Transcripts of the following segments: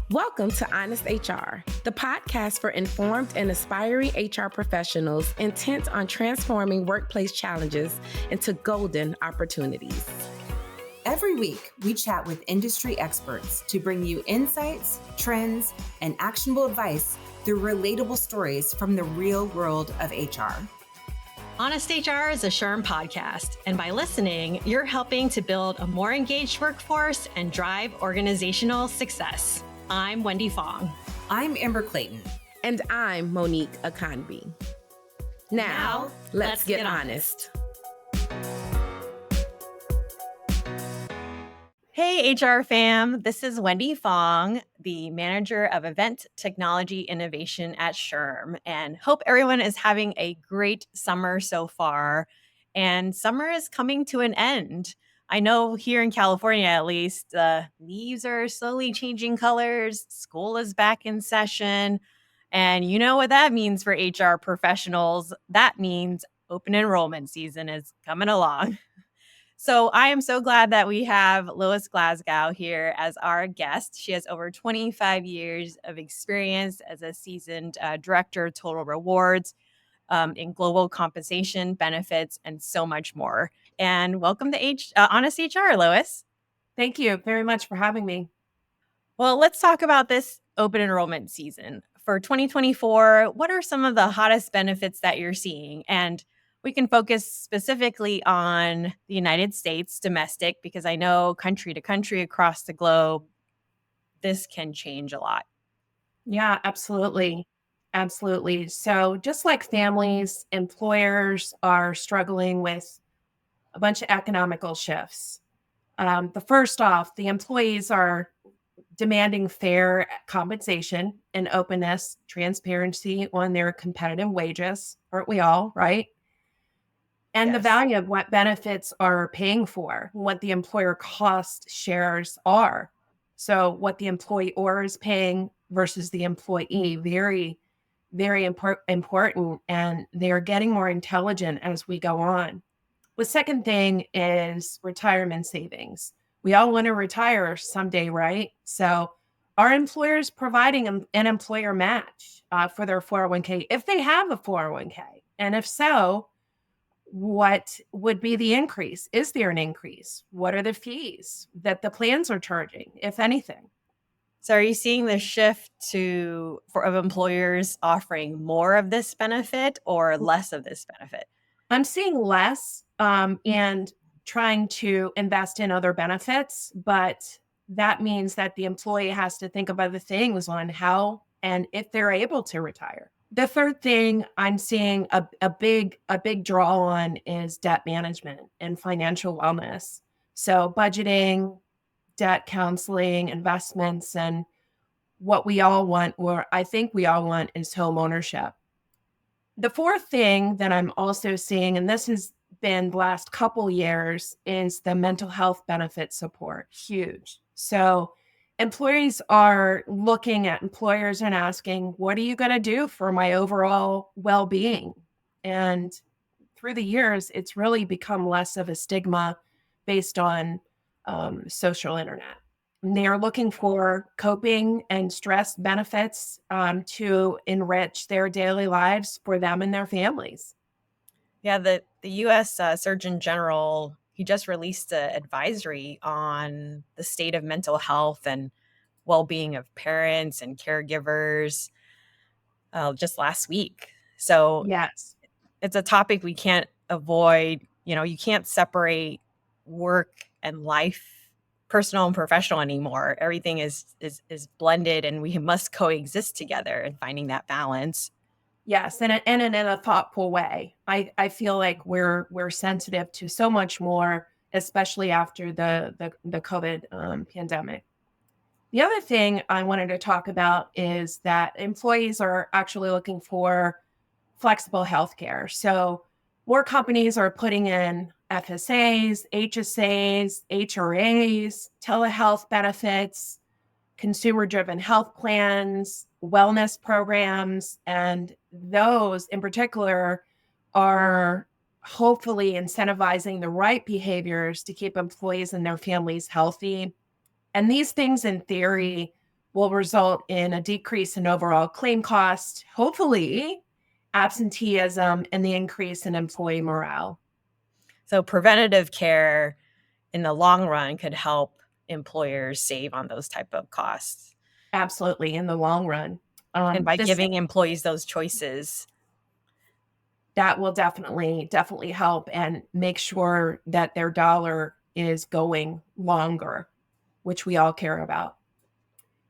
Welcome to Honest HR, the podcast for informed and aspiring HR professionals intent on transforming workplace challenges into golden opportunities. Every week, we chat with industry experts to bring you insights, trends, and actionable advice through relatable stories from the real world of HR. Honest HR is a SHRM podcast, and by listening, you're helping to build a more engaged workforce and drive organizational success. I'm Wendy Fong. I'm Amber Clayton. And I'm Monique Akanbi. Now, let's get honest. Hey, HR fam. This is Wendy Fong, the manager of event technology innovation at SHRM, and hope everyone is having a great summer so far. And summer is coming to an end. I know here in California, at least, the leaves are slowly changing colors. School is back in session. And you know what that means for HR professionals. That means open enrollment season is coming along. So I am so glad that we have Lois Glasgow here as our guest. She has over 25 years of experience as a seasoned director of total rewards in global compensation, benefits, and so much more. And welcome to Honest HR, Lois. Thank you very much for having me. Well, let's talk about this open enrollment season. For 2024, what are some of the hottest benefits that you're seeing? And we can focus specifically on the United States, domestic, because I know country to country across the globe, this can change a lot. Yeah, absolutely. Absolutely. So just like families, employers are struggling with a bunch of economical shifts. First off, the employees are demanding fair compensation and openness, transparency on their competitive wages. Aren't we all, right? And the value of what benefits are paying for, what the employer cost shares are. So what the employer is paying versus the employee, very, very important. And they're getting more intelligent as we go on. The second thing is retirement savings. We all want to retire someday, right? So our employers providing an employer match for their 401k if they have a 401k. And if so, what would be the increase? Is there an increase? What are the fees that the plans are charging, if anything? So are you seeing the shift of employers offering more of this benefit or less of this benefit? I'm seeing less and trying to invest in other benefits, but that means that the employee has to think of other things on how and if they're able to retire. The third thing I'm seeing a big draw on is debt management and financial wellness. So budgeting, debt counseling, investments, and what we all want, or I think we all want, is home ownership. The fourth thing that I'm also seeing, and this has been the last couple years, is the mental health benefit support. Huge. So employees are looking at employers and asking, what are you going to do for my overall well-being? And through the years, it's really become less of a stigma based on social internet. And they are looking for coping and stress benefits to enrich their daily lives for them and their families. Yeah, the U.S. Surgeon General, he just released an advisory on the state of mental health and well-being of parents and caregivers just last week. So yes, it's a topic we can't avoid. You know, you can't separate work and life, personal and professional anymore. Everything is blended, and we must coexist together in finding that balance. Yes, and in a thoughtful way. I feel like we're sensitive to so much more, especially after the COVID pandemic. The other thing I wanted to talk about is that employees are actually looking for flexible healthcare. So more companies are putting in FSAs, HSAs, HRAs, telehealth benefits, consumer-driven health plans, wellness programs, and those in particular are hopefully incentivizing the right behaviors to keep employees and their families healthy. And these things, in theory, will result in a decrease in overall claim cost, hopefully absenteeism, and the increase in employee morale. So preventative care in the long run could help employers save on those type of costs. Absolutely, in the long run. And by giving employees those choices, that will definitely help and make sure that their dollar is going longer, which we all care about.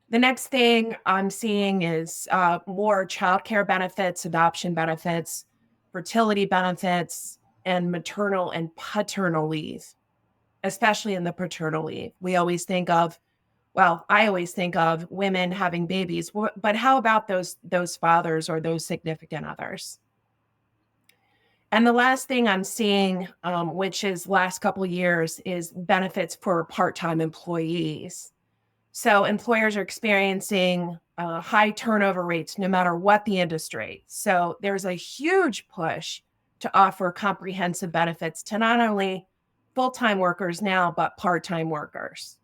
The next thing I'm seeing is more childcare benefits, adoption benefits, fertility benefits, and maternal and paternal leave, especially in the paternal leave. I always think of women having babies, but how about those fathers or those significant others? And the last thing I'm seeing, which is last couple of years, is benefits for part-time employees. So employers are experiencing high turnover rates no matter what the industry. So there's a huge push to offer comprehensive benefits to not only full-time workers now, but part-time workers.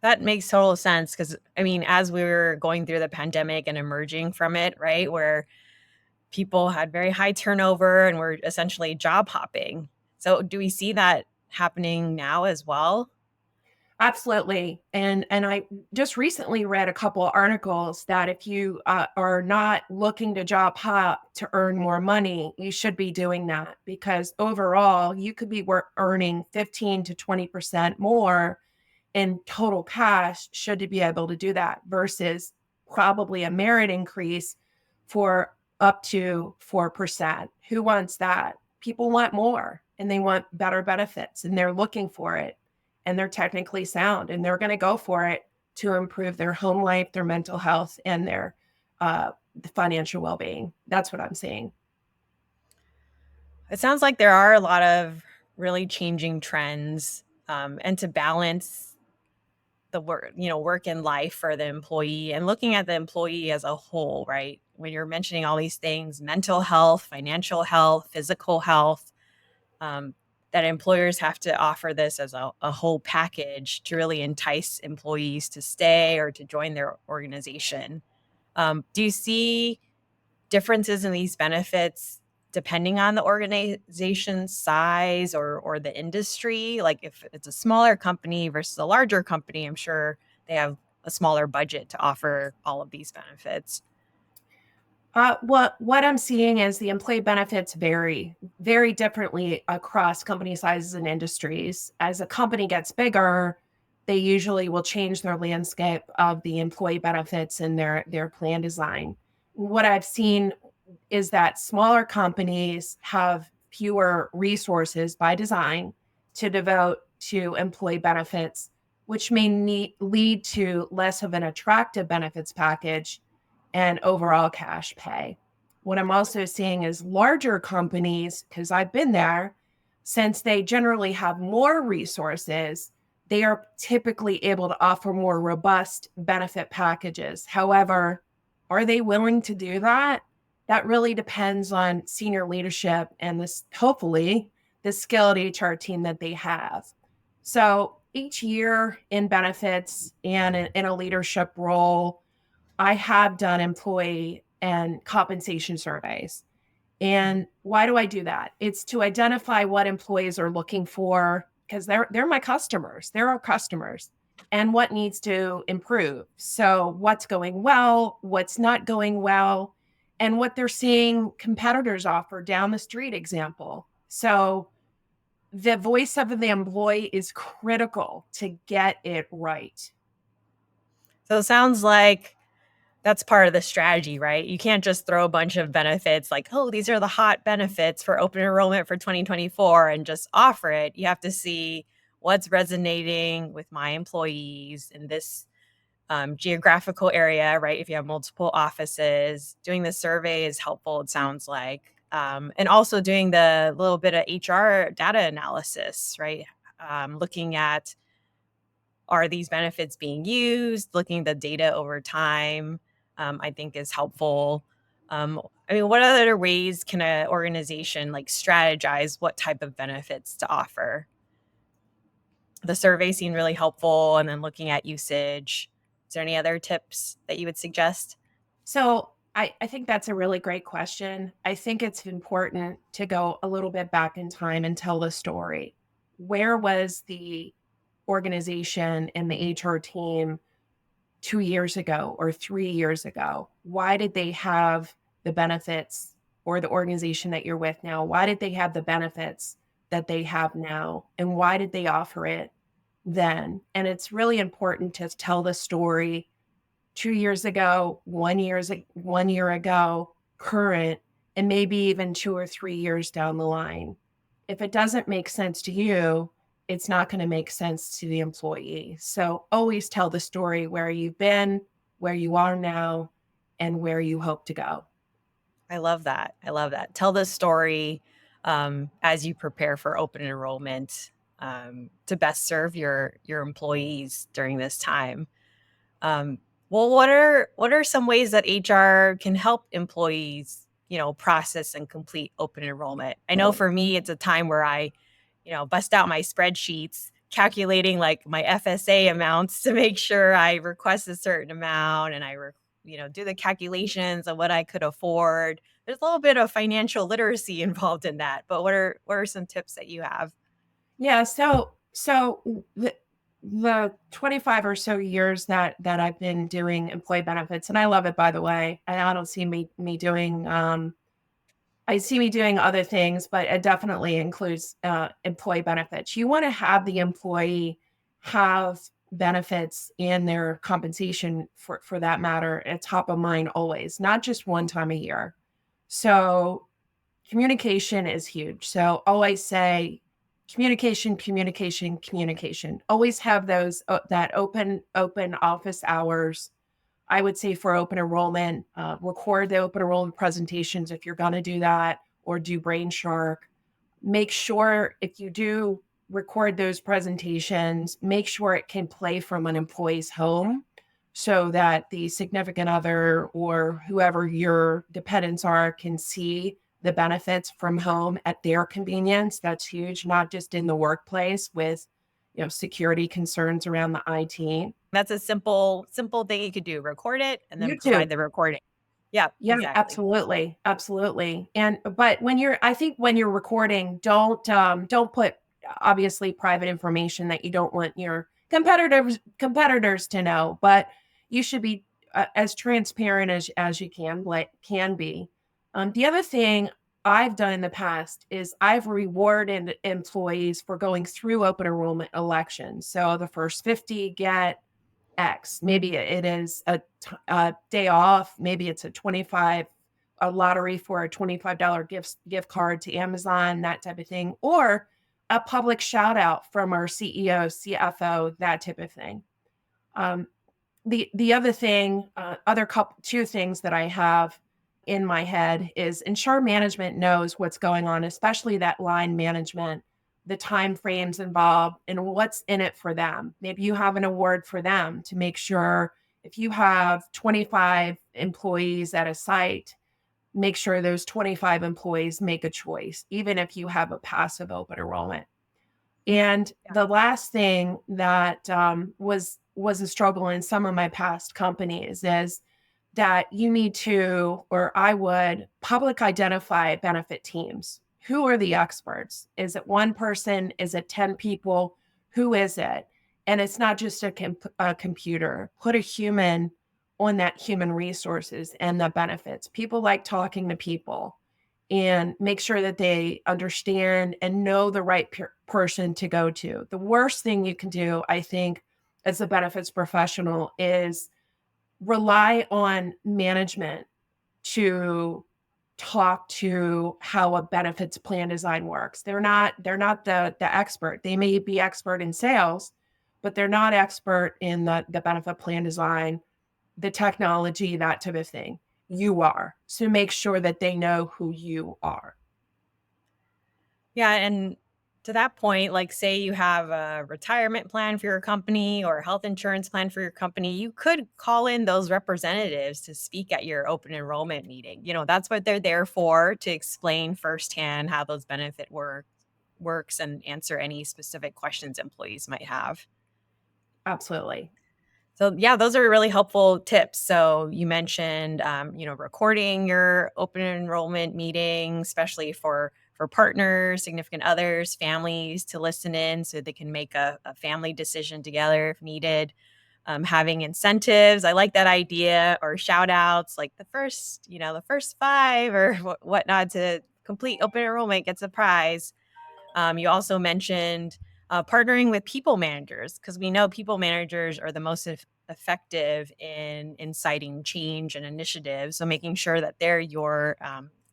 That makes total sense because, I mean, as we were going through the pandemic and emerging from it, right, where people had very high turnover and were essentially job hopping. So do we see that happening now as well? Absolutely. And I just recently read a couple articles that if you are not looking to job hop to earn more money, you should be doing that, because overall you could be earning 15 to 20% more in total cash should you be able to do that, versus probably a merit increase for up to 4%. Who wants that? People want more and they want better benefits and they're looking for it. And they're technically sound and they're going to go for it to improve their home life, their mental health, and their financial well-being. That's what I'm seeing. It sounds like there are a lot of really changing trends, and to balance the work and life for the employee and looking at the employee as a whole, right? When you're mentioning all these things, mental health, financial health, physical health, that employers have to offer this as a whole package to really entice employees to stay or to join their organization. Do you see differences in these benefits depending on the organization's size or the industry? Like if it's a smaller company versus a larger company, I'm sure they have a smaller budget to offer all of these benefits. What I'm seeing is the employee benefits vary very differently across company sizes and industries. As a company gets bigger, they usually will change their landscape of the employee benefits and their plan design. What I've seen is that smaller companies have fewer resources by design to devote to employee benefits, which may lead to less of an attractive benefits package and overall cash pay. What I'm also seeing is larger companies, because I've been there, since they generally have more resources, they are typically able to offer more robust benefit packages. However, are they willing to do that? That really depends on senior leadership and hopefully the skilled HR team that they have. So each year in benefits and in a leadership role, I have done employee and compensation surveys. And why do I do that? It's to identify what employees are looking for, because they're my customers. They're our customers, and what needs to improve. So what's going well, what's not going well, and what they're seeing competitors offer down the street, example. So the voice of the employee is critical to get it right. So it sounds like that's part of the strategy, right? You can't just throw a bunch of benefits like, oh, these are the hot benefits for open enrollment for 2024 and just offer it. You have to see what's resonating with my employees in this geographical area, right? If you have multiple offices, doing the survey is helpful, it sounds like. And also doing the little bit of HR data analysis, right? Looking at, are these benefits being used? Looking at the data over time, I think is helpful. I mean, what other ways can an organization like strategize what type of benefits to offer? The survey seemed really helpful, and then looking at usage there any other tips that you would suggest? So I think that's a really great question. I think it's important to go a little bit back in time and tell the story. Where was the organization and the HR team 2 years ago or 3 years ago? Why did they have the benefits, or the organization that you're with now? Why did they have the benefits that they have now? And why did they offer it then? And it's really important to tell the story 2 years ago, 1 year ago, current, and maybe even 2 or 3 years down the line. If it doesn't make sense to you, it's not going to make sense to the employee. So always tell the story where you've been, where you are now, and where you hope to go. I love that. I love that. Tell the story as you prepare for open enrollment to best serve your employees during this time. Well, what are some ways that HR can help employees, process and complete open enrollment? I know for me, it's a time where I, bust out my spreadsheets, calculating like my FSA amounts to make sure I request a certain amount, and do the calculations of what I could afford. There's a little bit of financial literacy involved in that, but what are some tips that you have? Yeah. So the 25 or so years that I've been doing employee benefits, and I love it, by the way. And I don't see me doing I see me doing other things, but it definitely includes employee benefits. You want to have the employee have benefits and their compensation, for that matter, at top of mind always, not just one time a year. So communication is huge. So always say communication, communication, communication. Always have those that open office hours. I would say for open enrollment, record the open enrollment presentations if you're going to do that, or do Brain Shark. Make sure if you do record those presentations, make sure it can play from an employee's home so that the significant other or whoever your dependents are can see the benefits from home at their convenience. That's huge, not just in the workplace with security concerns around the IT. That's a simple thing you could do. Record it and then You provide too. the recording. Yeah, Yeah, exactly. absolutely. Absolutely. But I think when you're recording, don't put obviously private information that you don't want your competitors to know, but you should be as transparent as you can be. The other thing I've done in the past is I've rewarded employees for going through open enrollment elections. So the first 50 get X. Maybe it is a day off. Maybe it's a lottery for a $25 gift card to Amazon, that type of thing, or a public shout out from our CEO, CFO, that type of thing. The other thing, two things that I have in my head is ensure management knows what's going on, especially that line management, the time frames involved, and what's in it for them. Maybe you have an award for them to make sure if you have 25 employees at a site, make sure those 25 employees make a choice, even if you have a passive open enrollment. And the last thing that was a struggle in some of my past companies is that you need to, or I would, public identify benefit teams. Who are the experts? Is it one person? Is it 10 people? Who is it? And it's not just a computer. Put a human on that human resources and the benefits. People like talking to people, and make sure that they understand and know the right person to go to. The worst thing you can do, I think, as a benefits professional is rely on management to talk to how a benefits plan design works. They're not the expert. They may be expert in sales, but they're not expert in the benefit plan design, the technology, that type of thing. You are. So make sure that they know who you are. Yeah, and to that point, like say you have a retirement plan for your company or a health insurance plan for your company, you could call in those representatives to speak at your open enrollment meeting. That's what they're there for, to explain firsthand how those works and answer any specific questions employees might have. Absolutely. So yeah, those are really helpful tips. So you mentioned, recording your open enrollment meeting, especially for partners, significant others, families to listen in so they can make a family decision together if needed. Having incentives, I like that idea, or shout outs, like the first 5 or whatnot to complete open enrollment gets a prize. You also mentioned partnering with people managers, because we know people managers are the most effective in inciting change and initiatives. So making sure that they're your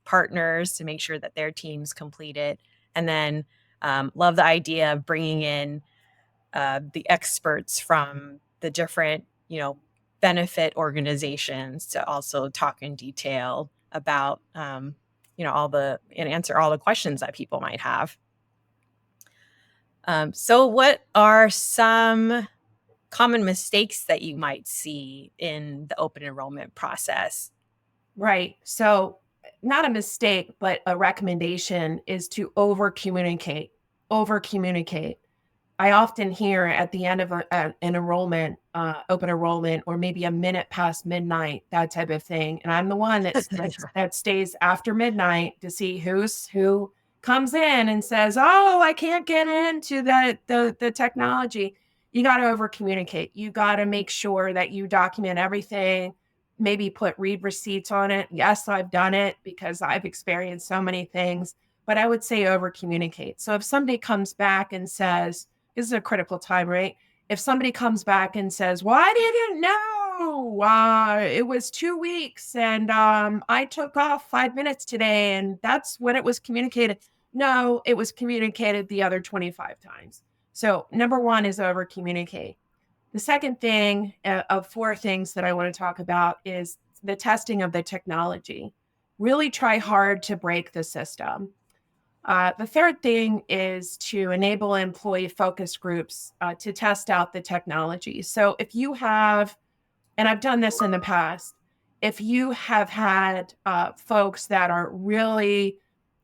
partners to make sure that their teams complete it. And then love the idea of bringing in the experts from the different, benefit organizations to also talk in detail about, and answer all the questions that people might have. So what are some common mistakes that you might see in the open enrollment process? Right. So, not a mistake, but a recommendation is to over communicate. Over communicate. I often hear at the end of an enrollment, open enrollment, or maybe a minute past midnight, that type of thing. And I'm the one that stays after midnight to see who comes in and says, "Oh, I can't get into the technology." You got to over communicate. You got to make sure that you document everything. Maybe put read receipts on it. Yes, I've done it because I've experienced so many things. But I would say over communicate. So if somebody comes back and says, this is a critical time, right? If somebody comes back and says, well, I didn't know, it was 2 weeks and I took off 5 minutes today and that's when it was communicated. No, it was communicated the other 25 times. So number one is over communicate. The second thing of 4 things that I want to talk about is the testing of the technology. Really try hard to break the system. The third thing is to enable employee focus groups to test out the technology. So if you have, and I've done this in the past, if you have had folks that are really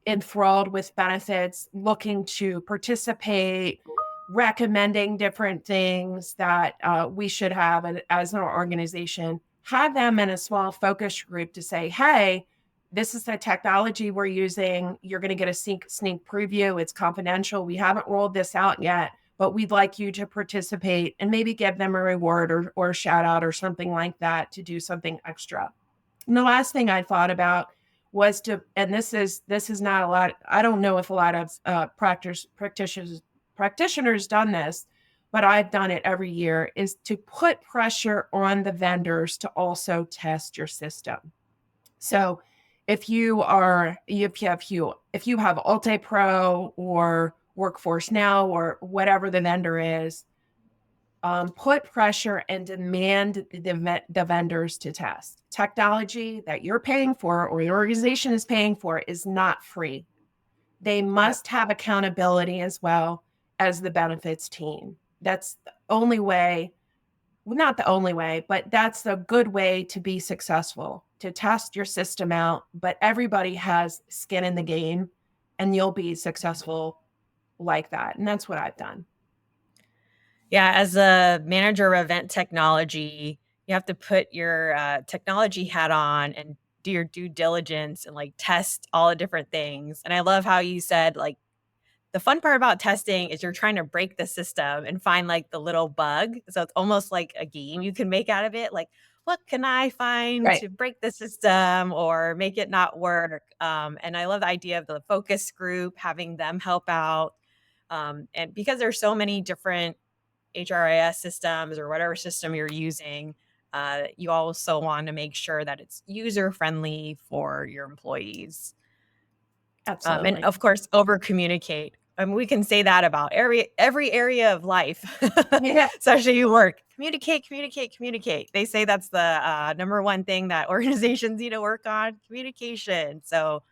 enthralled with benefits, looking to participate, recommending different things that we should have as an organization, have them in a small focus group to say, hey, this is the technology we're using. You're going to get a sneak preview. It's confidential. We haven't rolled this out yet, but we'd like you to participate and maybe give them a reward or a shout out or something like that to do something extra. And the last thing I thought about was to, and this is not a lot. I don't know if a lot of practitioners done this, but I've done it every year, is to put pressure on the vendors to also test your system. So if you have UltiPro or Workforce Now or whatever the vendor is, put pressure and demand the vendors to test. Technology that you're paying for or your organization is paying for is not free. They must have accountability as well as the benefits team. That's the only way, well, not the only way, but that's a good way to be successful, to test your system out. But everybody has skin in the game and you'll be successful like that. And that's what I've done. Yeah, as a manager of event technology, you have to put your technology hat on and do your due diligence and like test all the different things. And I love how you said, like, the fun part about testing is you're trying to break the system and find like the little bug. So it's almost like a game you can make out of it. Like, what can I find to break the system or make it not work? And I love the idea of the focus group, having them help out. And because there's so many different HRIS systems or whatever system you're using, you also want to make sure that it's user friendly for your employees. Absolutely. And of course, over communicate. We can say that about every area of life, especially work. Communicate. They say that's the number one thing that organizations need to work on, communication. So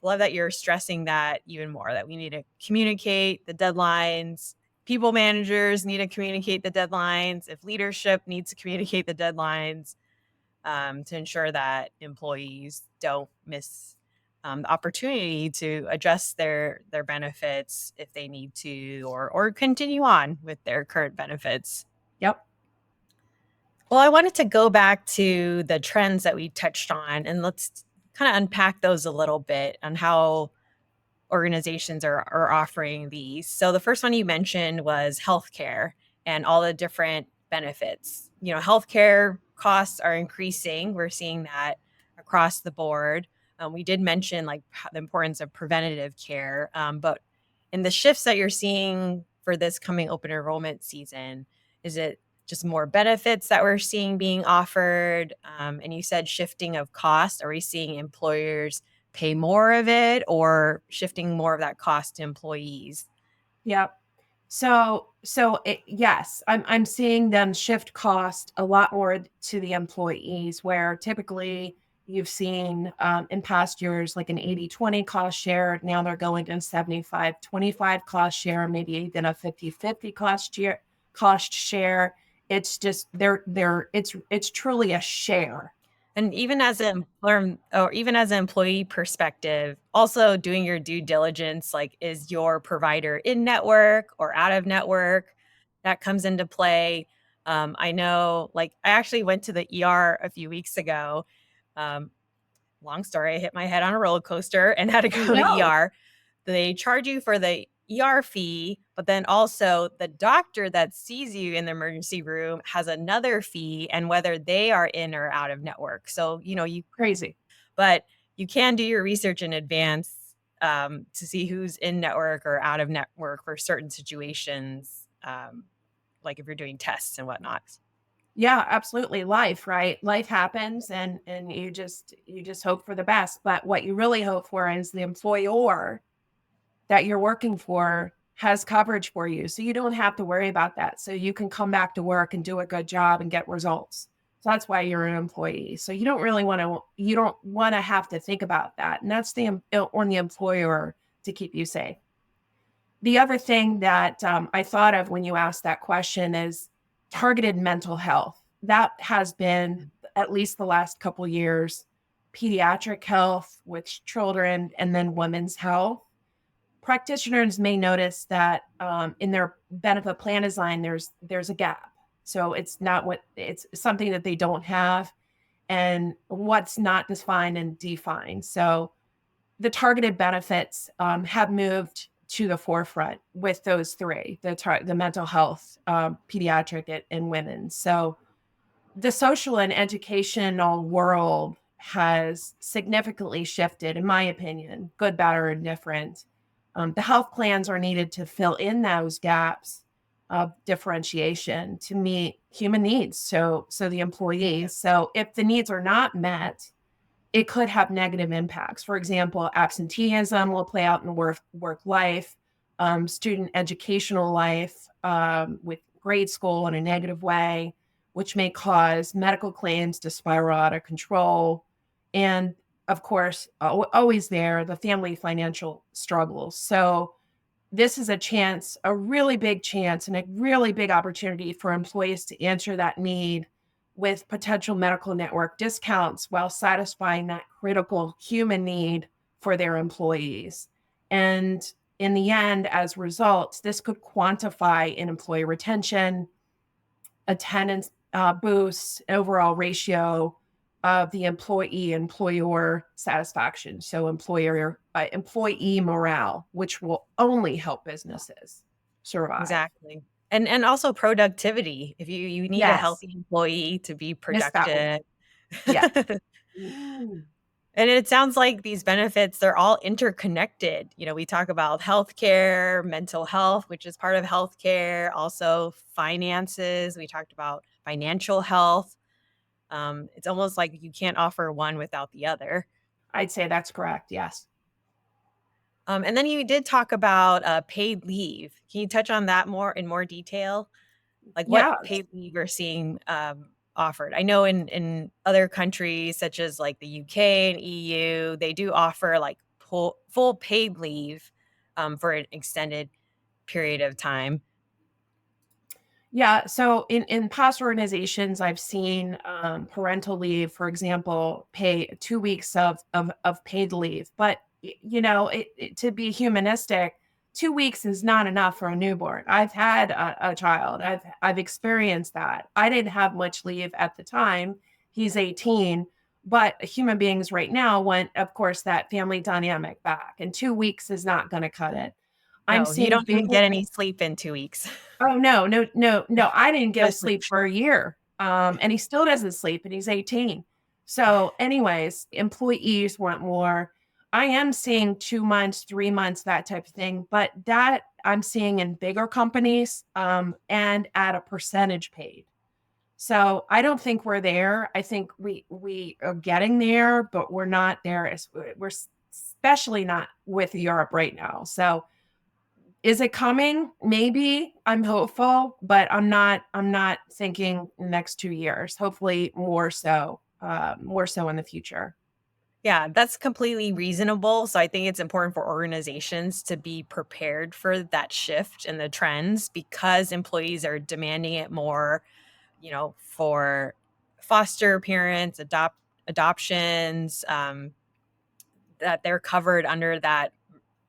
love that you're stressing that even more, that we need to communicate the deadlines. People managers need to communicate the deadlines. If leadership needs to communicate the deadlines, to ensure that employees don't miss the opportunity to adjust their benefits if they need to, or continue on with their current benefits. Yep. Well, I wanted to go back to the trends that we touched on, and let's kind of unpack those a little bit on how organizations are offering these. So the first one you mentioned was healthcare and all the different benefits. Healthcare costs are increasing. We're seeing that across the board. We did mention like the importance of preventative care, but in the shifts that you're seeing for this coming open enrollment season, is it just more benefits that we're seeing being offered? And you said shifting of cost. Are we seeing employers pay more of it or shifting more of that cost to employees? Yep. Yes, I'm seeing them shift cost a lot more to the employees, where typically you've seen in past years like an 80-20 cost share. Now they're going to 75-25 cost share, maybe even a 50-50 cost share. It's just it's truly a share. And even as an employee perspective, also doing your due diligence, like is your provider in network or out of network? That comes into play. I know, like I actually went to the ER a few weeks ago. Long story, I hit my head on a roller coaster and had to go to the ER. They charge you for the ER fee, but then also the doctor that sees you in the emergency room has another fee, and whether they are in or out of network. So, you Crazy. but you can do your research in advance to see who's in network or out of network for certain situations, like if you're doing tests and whatnot. Yeah, absolutely. Life, right? Life happens, and you just hope for the best. But what you really hope for is the employer that you're working for has coverage for you. So you don't have to worry about that. So you can come back to work and do a good job and get results. So that's why you're an employee. So you don't want to have to think about that. And that's on the employer to keep you safe. The other thing that I thought of when you asked that question is targeted mental health. That has been, at least the last couple of years, pediatric health with children, and then women's health. Practitioners may notice that in their benefit plan design, there's a gap. So it's something that they don't have, and what's not defined and defined. So the targeted benefits have moved to the forefront with those three: the mental health, pediatric, and women. So the social and educational world has significantly shifted, in my opinion, good, bad, or indifferent. The health plans are needed to fill in those gaps of differentiation to meet human needs. So the employees. So if the needs are not met, it could have negative impacts. For example, absenteeism will play out in work life, student educational life, with grade school in a negative way, which may cause medical claims to spiral out of control. And of course, always the family financial struggles. So this is a really big chance and a really big opportunity for employees to answer that need with potential medical network discounts while satisfying that critical human need for their employees. And in the end, as results, this could quantify in employee retention, attendance boosts, overall ratio of the employee-employer satisfaction. So employee morale, which will only help businesses survive. Exactly. And also productivity. If you need a healthy employee to be productive. Yeah. And it sounds like these benefits, they're all interconnected. We talk about healthcare, mental health, which is part of healthcare, also finances. We talked about financial health. It's almost like you can't offer one without the other. I'd say that's correct. Yes. And then you did talk about paid leave. Can you touch on that in more detail? Like what paid leave you're seeing offered? I know in other countries such as like the UK and EU, they do offer like full paid leave for an extended period of time. Yeah. So in past organizations, I've seen parental leave, for example, pay 2 weeks of paid leave. But, to be humanistic, 2 weeks is not enough for a newborn. I've had a child. I've experienced that. I didn't have much leave at the time. He's 18, but human beings right now want, of course, that family dynamic back, and 2 weeks is not going to cut it. I'm No, you seeing don't even bigger. get any sleep in 2 weeks. Oh, no. I didn't No get sleep for a year. And he still doesn't sleep, and he's 18. So anyways, employees want more. I am seeing 2 months, 3 months, that type of thing, but that I'm seeing in bigger companies, and at a percentage paid. So I don't think we're there. I think we are getting there, but we're not there. We're especially not with Europe right now. So is it coming? Maybe. I'm hopeful, but I'm not thinking next 2 years. Hopefully more so in the future. Yeah, that's completely reasonable. So I think it's important for organizations to be prepared for that shift in the trends because employees are demanding it more, for foster parents, adoptions, that they're covered under that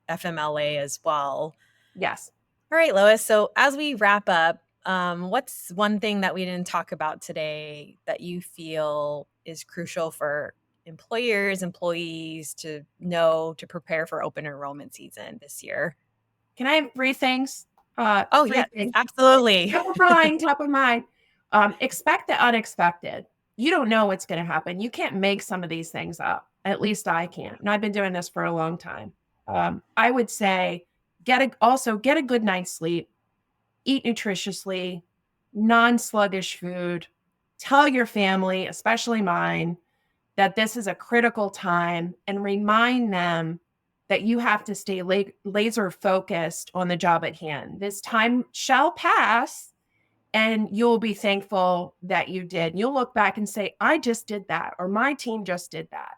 FMLA as well. Yes. All right, Lois. So as we wrap up, what's one thing that we didn't talk about today that you feel is crucial for employees to know to prepare for open enrollment season this year? Can I have 3 things? Oh, 3 yes, things. absolutely. Top of mind. Expect the unexpected. You don't know what's going to happen. You can't make some of these things up. At least I can't. And I've been doing this for a long time. I would say get a good night's sleep, eat nutritiously, non-sluggish food. Tell your family, especially mine, that this is a critical time and remind them that you have to stay laser focused on the job at hand. This time shall pass and you'll be thankful that you did. You'll look back and say, I just did that, or my team just did that.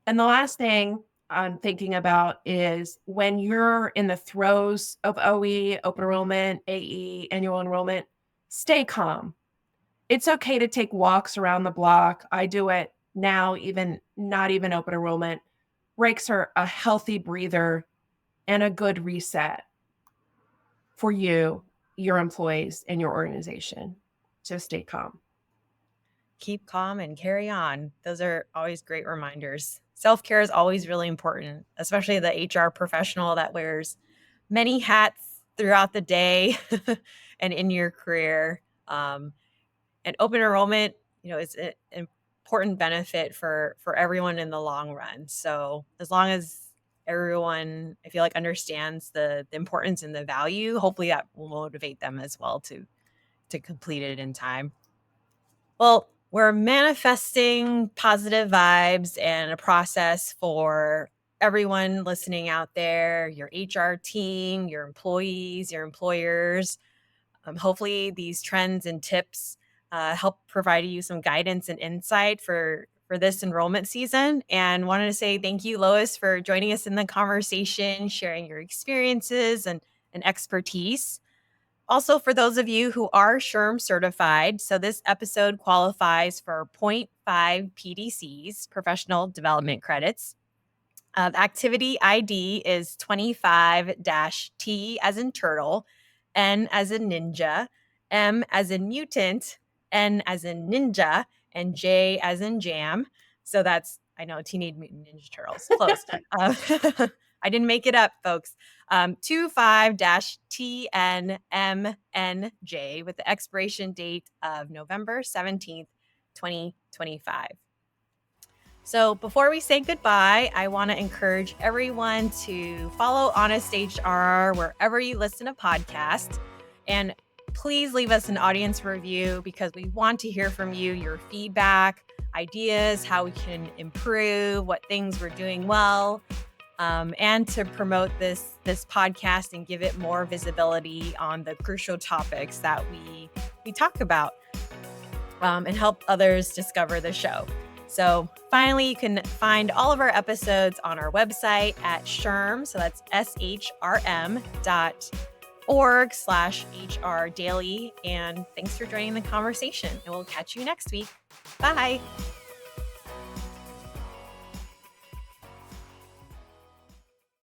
And the last thing I'm thinking about is when you're in the throes of OE, open enrollment, AE, annual enrollment, stay calm. It's okay to take walks around the block. I do it now, not even open enrollment. Breaks are a healthy breather and a good reset for you, your employees, and your organization. So stay calm. Keep calm and carry on. Those are always great reminders. Self-care is always really important, especially the HR professional that wears many hats throughout the day and in your career. And open enrollment, is an important benefit for everyone in the long run. So as long as everyone, I feel like, understands the importance and the value, hopefully that will motivate them as well to complete it in time. Well, we're manifesting positive vibes and a process for everyone listening out there, your HR team, your employees, your employers. Hopefully these trends and tips help provide you some guidance and insight for this enrollment season. And wanted to say thank you, Lois, for joining us in the conversation, sharing your experiences and expertise. Also, for those of you who are SHRM certified, so this episode qualifies for 0.5 PDCs, professional development credits. The activity ID is 25-T as in turtle, N as in ninja, M as in mutant, N as in ninja, and J as in jam. So that's, I know, Teenage Mutant Ninja Turtles. Close. I didn't make it up, folks. 25-TNMNJ with the expiration date of November 17th, 2025. So before we say goodbye, I want to encourage everyone to follow Honest HR wherever you listen to podcasts. And please leave us an audience review because we want to hear from you, your feedback, ideas, how we can improve, what things we're doing well, and to promote this podcast and give it more visibility on the crucial topics that we talk about, and help others discover the show. So finally, you can find all of our episodes on our website at SHRM, so that's shrm.org/HR daily. And thanks for joining the conversation, and we'll catch you next week. Bye.